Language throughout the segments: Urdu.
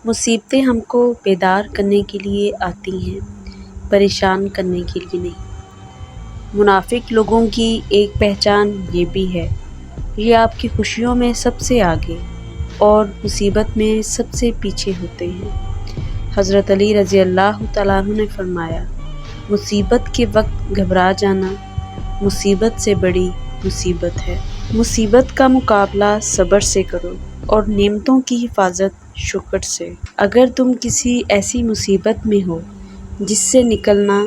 مصیبتیں ہم کو بیدار کرنے کے لیے آتی ہیں، پریشان کرنے کے لیے نہیں۔ منافق لوگوں کی ایک پہچان یہ بھی ہے، یہ آپ کی خوشیوں میں سب سے آگے اور مصیبت میں سب سے پیچھے ہوتے ہیں۔ حضرت علی رضی اللہ تعالیٰ عنہ نے فرمایا، مصیبت کے وقت گھبرا جانا مصیبت سے بڑی مصیبت ہے۔ مصیبت کا مقابلہ صبر سے کرو اور نعمتوں کی حفاظت شکر سے۔ اگر تم کسی ایسی مصیبت میں ہو جس سے نکلنا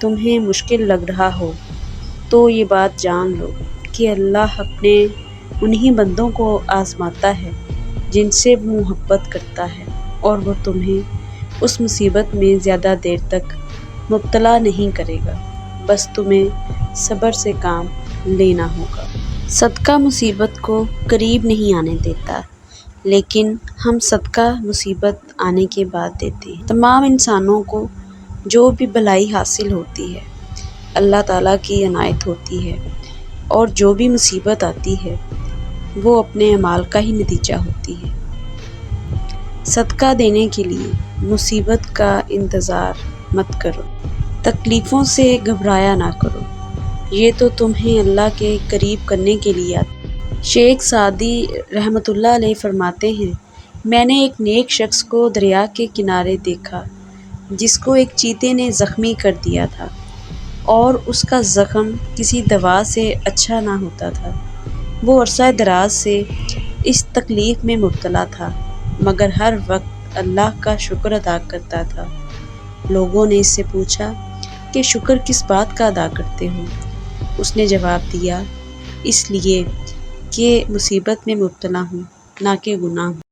تمہیں مشکل لگ رہا ہو تو یہ بات جان لو کہ اللہ اپنے انہی بندوں کو آزماتا ہے جن سے وہ محبت کرتا ہے، اور وہ تمہیں اس مصیبت میں زیادہ دیر تک مبتلا نہیں کرے گا، بس تمہیں صبر سے کام لینا ہوگا۔ صدقہ مصیبت کو قریب نہیں آنے دیتا، لیکن ہم صدقہ مصیبت آنے کے بعد دیتے ہیں۔ تمام انسانوں کو جو بھی بھلائی حاصل ہوتی ہے اللہ تعالیٰ کی عنایت ہوتی ہے، اور جو بھی مصیبت آتی ہے وہ اپنے اعمال کا ہی نتیجہ ہوتی ہے۔ صدقہ دینے کے لیے مصیبت کا انتظار مت کرو، تکلیفوں سے گھبرایا نہ کرو، یہ تو تمہیں اللہ کے قریب کرنے کے لیے آتی ہے۔ شیخ سعدی رحمۃ اللہ علیہ فرماتے ہیں، میں نے ایک نیک شخص کو دریا کے کنارے دیکھا جس کو ایک چیتے نے زخمی کر دیا تھا، اور اس کا زخم کسی دوا سے اچھا نہ ہوتا تھا۔ وہ عرصہ دراز سے اس تکلیف میں مبتلا تھا، مگر ہر وقت اللہ کا شکر ادا کرتا تھا۔ لوگوں نے اس سے پوچھا کہ شکر کس بات کا ادا کرتے ہو؟ اس نے جواب دیا، اس لیے کہ مصیبت میں مبتلا ہوں، نہ کہ گناہ ہوں۔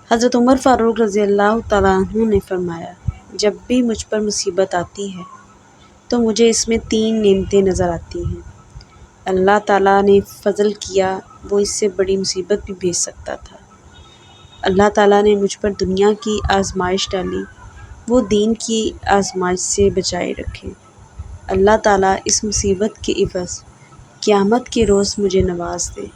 حضرت عمر فاروق رضی اللہ تعالیٰ عنہ نے فرمایا، جب بھی مجھ پر مصیبت آتی ہے تو مجھے اس میں 3 نعمتیں نظر آتی ہیں۔ اللہ تعالیٰ نے فضل کیا، وہ اس سے بڑی مصیبت بھی بھیج سکتا تھا۔ اللہ تعالیٰ نے مجھ پر دنیا کی آزمائش ڈالی، وہ دین کی آزمائش سے بچائے رکھے۔ اللہ تعالیٰ اس مصیبت کے عوض قیامت کے روز مجھے نواز دے۔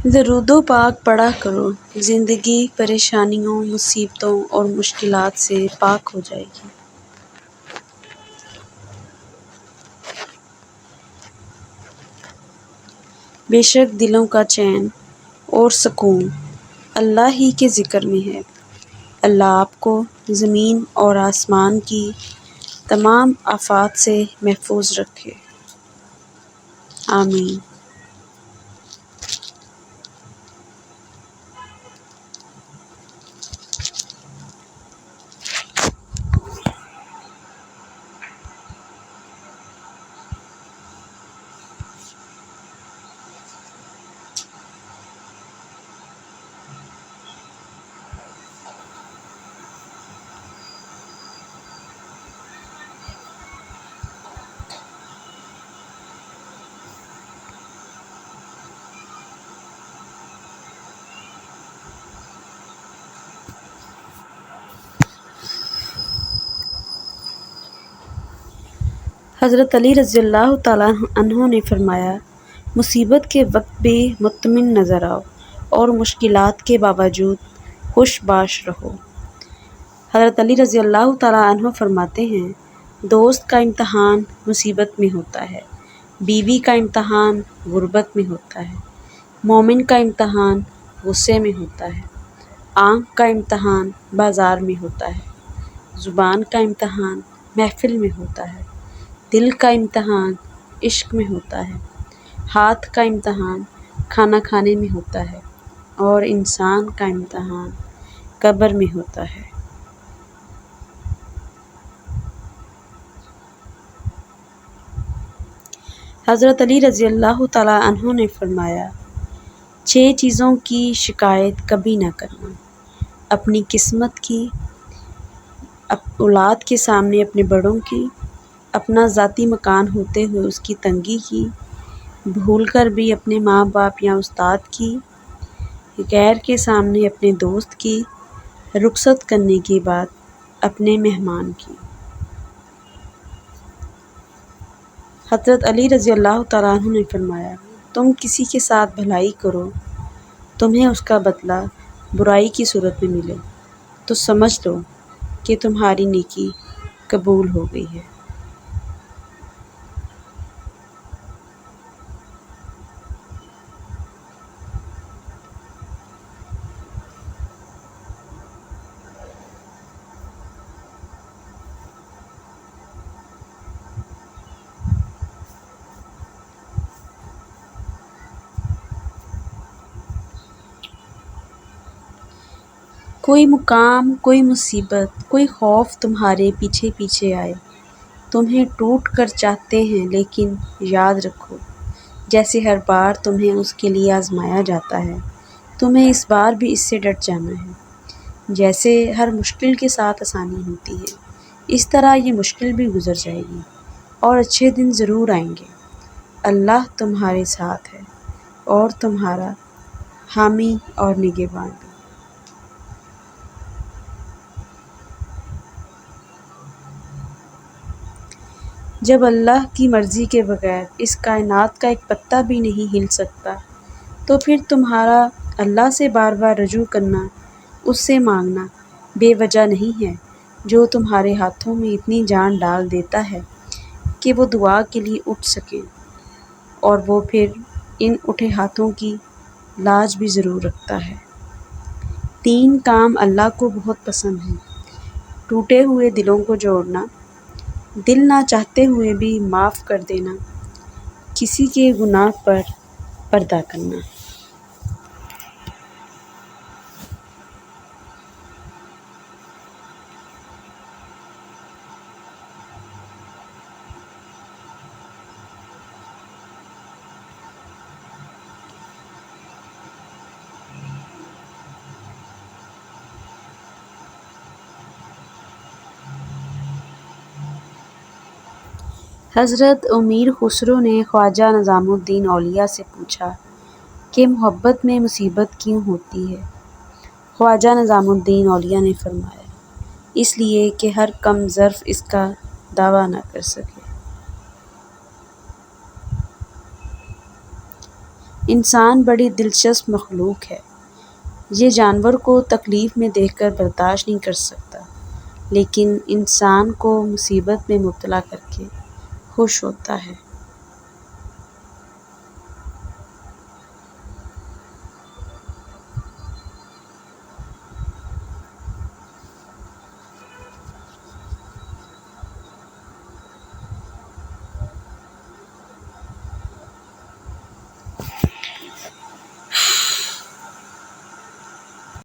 درود و پاک پڑھا کرو، زندگی پریشانیوں، مصیبتوں اور مشکلات سے پاک ہو جائے گی۔ بے شک دلوں کا چین اور سکون اللہ ہی کے ذکر میں ہے۔ اللہ آپ کو زمین اور آسمان کی تمام آفات سے محفوظ رکھے۔ آمین۔ حضرت علی رضی اللہ تعالیٰ عنہ نے فرمایا، مصیبت کے وقت بھی مطمئن نظر آؤ اور مشکلات کے باوجود خوش باش رہو۔ حضرت علی رضی اللہ تعالیٰ عنہ فرماتے ہیں، دوست کا امتحان مصیبت میں ہوتا ہے، بیوی کا امتحان غربت میں ہوتا ہے، مومن کا امتحان غصے میں ہوتا ہے، آنکھ کا امتحان بازار میں ہوتا ہے، زبان کا امتحان محفل میں ہوتا ہے، دل کا امتحان عشق میں ہوتا ہے، ہاتھ کا امتحان کھانا کھانے میں ہوتا ہے، اور انسان کا امتحان قبر میں ہوتا ہے۔ حضرت علی رضی اللہ تعالیٰ عنہ نے فرمایا، 6 چیزوں کی شکایت کبھی نہ کرنا: اپنی قسمت کی، اولاد کے سامنے اپنے بڑوں کی، اپنا ذاتی مکان ہوتے ہوئے اس کی تنگی کی، بھول کر بھی اپنے ماں باپ یا استاد کی، غیر کے سامنے اپنے دوست کی، رخصت کرنے کے بعد اپنے مہمان کی۔ حضرت علی رضی اللہ تعالیٰ عنہ نے فرمایا، تم کسی کے ساتھ بھلائی کرو، تمہیں اس کا بدلہ برائی کی صورت میں ملے تو سمجھ لو کہ تمہاری نیکی قبول ہو گئی ہے۔ کوئی مقام، کوئی مصیبت، کوئی خوف تمہارے پیچھے پیچھے آئے، تمہیں ٹوٹ کر چاہتے ہیں، لیکن یاد رکھو، جیسے ہر بار تمہیں اس کے لیے آزمایا جاتا ہے، تمہیں اس بار بھی اس سے ڈٹ جانا ہے۔ جیسے ہر مشکل کے ساتھ آسانی ہوتی ہے، اس طرح یہ مشکل بھی گزر جائے گی اور اچھے دن ضرور آئیں گے۔ اللہ تمہارے ساتھ ہے اور تمہارا حامی اور نگہبان بھی۔ جب اللہ کی مرضی کے بغیر اس کائنات کا ایک پتہ بھی نہیں ہل سکتا، تو پھر تمہارا اللہ سے بار بار رجوع کرنا، اس سے مانگنا بے وجہ نہیں ہے، جو تمہارے ہاتھوں میں اتنی جان ڈال دیتا ہے کہ وہ دعا کے لیے اٹھ سکیں، اور وہ پھر ان اٹھے ہاتھوں کی لاج بھی ضرور رکھتا ہے۔ 3 کام اللہ کو بہت پسند ہیں: ٹوٹے ہوئے دلوں کو جوڑنا، دل نہ چاہتے ہوئے بھی معاف کر دینا، کسی کے گناہ پر پردہ کرنا۔ حضرت امیر خسرو نے خواجہ نظام الدین اولیاء سے پوچھا کہ محبت میں مصیبت کیوں ہوتی ہے؟ خواجہ نظام الدین اولیاء نے فرمایا، اس لیے کہ ہر کم ظرف اس کا دعویٰ نہ کر سکے۔ انسان بڑی دلچسپ مخلوق ہے، یہ جانور کو تکلیف میں دیکھ کر برداشت نہیں کر سکتا، لیکن انسان کو مصیبت میں مبتلا کر کے خوش ہوتا ہے۔